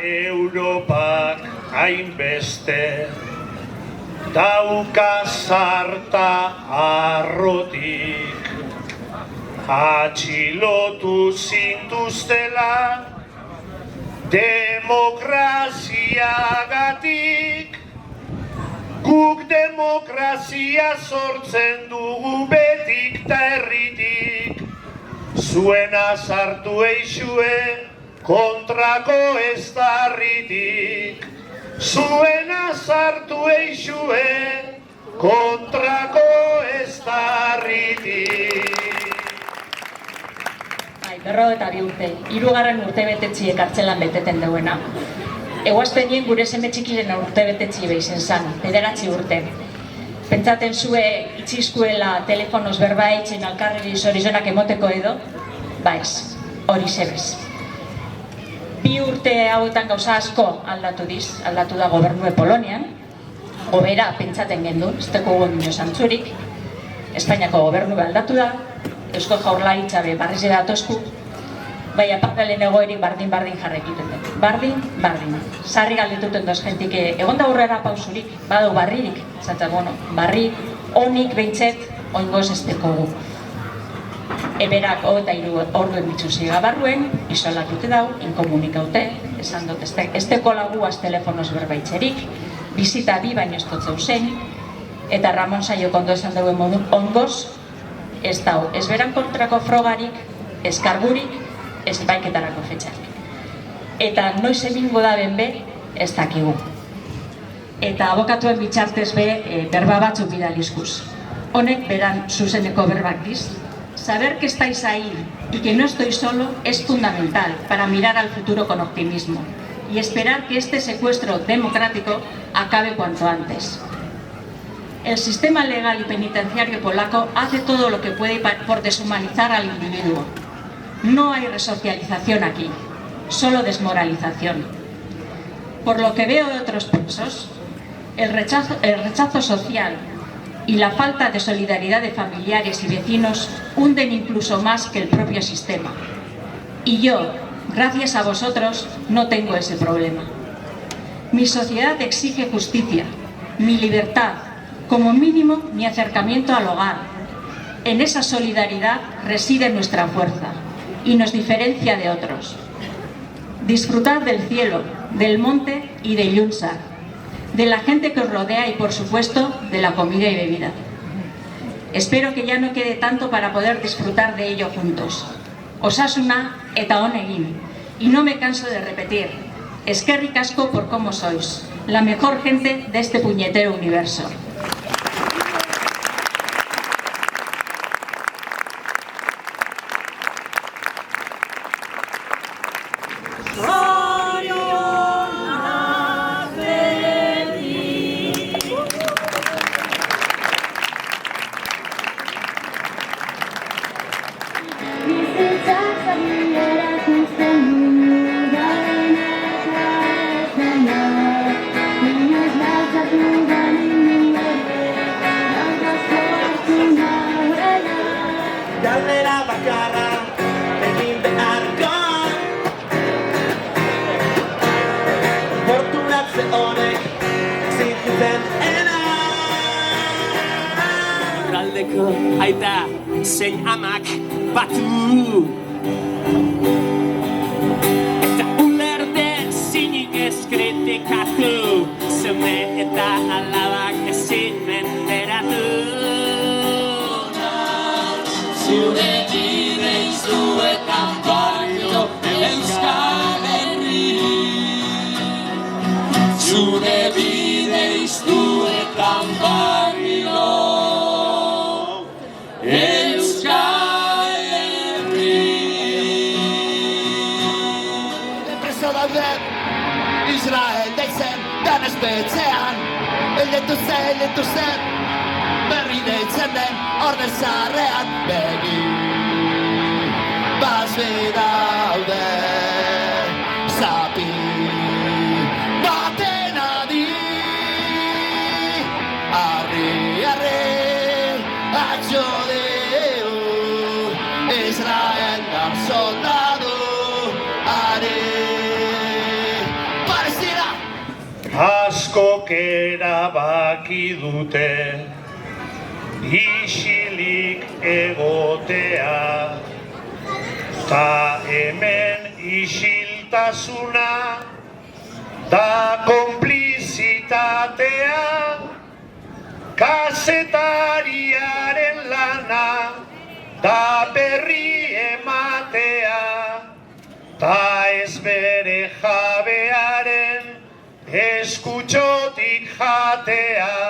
Europak hainbeste dauka zarta arrotik, atxilotu zintuztela demokraziagatik. Guk demokrazia sortzen dugu betik ta herritik, zuena sartu eixue kontrako eztarritik. Zuena sartu eixue kontrako eztarritik. Berrogeita bi urte, 3. urtebetetzi kartzelan beteten duena. Eguazpenien gure seme txikiren urtebetetzi behizen zan, 9 urte. Pentsaten zue itxizkuela telefonoz berba eitzen alkarreri zorizonak emoteko edo? Ba ez, hori zebez. 2 urte hauetan gauza asko aldatu da gobernue Polonian, gobera pentsaten gendu, ez teko gondino zantzurik, Espainiako gobernue aldatu da, Eusko Jaurlaritza be barriz edatozku, baina papelen egoerik bardin jarrekiten dut. Bardin. Sarri galdetuten doz jentik, egon da aurrera pausurik, badau barririk. Zaten, barri, honik behintzet, oingoz ez dekogu. Eberak 23 orduen bitzuziga barruen, isolatute dau, inkomunikaute, esan dut, ez teko laguaz telefonoz berbaitzerik, bizita bi baino ez dotzeu zen, eta Ramon Saio kondo esan dauen modu, ongoz, ez dau, ez beran kontrako frogarik, ez kargurik, ez baiketarako fetxarik. Eta noiz egingo da benbe, ez dakigu. Eta abokatuen bitxartez be, berba batzuk bidalizkuz. Honek beran zuzeneko berbak diz. Saber que estáis ahí y que no estoy solo es fundamental para mirar al futuro con optimismo y esperar que este secuestro democrático acabe cuanto antes. El sistema legal y penitenciario polaco hace todo lo que puede por deshumanizar al individuo. No hay resocialización aquí, solo desmoralización. Por lo que veo de otros presos, el rechazo social y la falta de solidaridad de familiares y vecinos hunden incluso más que el propio sistema. Y yo, gracias a vosotros, no tengo ese problema. Mi sociedad exige justicia, mi libertad, como mínimo mi acercamiento al hogar. En esa solidaridad reside nuestra fuerza y nos diferencia de otros. Disfrutad del cielo, del monte y de Llunzar, de la gente que os rodea y, por supuesto, de la comida y bebida. Espero que ya no quede tanto para poder disfrutar de ello juntos. Osasuna eta on egin. Y no me canso de repetir, eskerrik asko por cómo sois, la mejor gente de este puñetero universo. Aita zein amak batu eta ulerde zinik ez kritikatu, zeme eta alabak ezin menderatu. Zure bide iztuetan baino Euskal Herri, zure bide iztuetan baino Euskal Herri. Preso daude Israel deitzen dan espetxean, eldetu zen berri deitzen den orden zaharrean. Begi bazbi daude zapi baten adi, arri atxo Israel dar soldadu, are askok erabaki dute isilik egotea, ta hemen isiltasuna da konplizitatea, kazetariaren lana da berri ematea, ta ez bere jabearen eskutxotik jatea.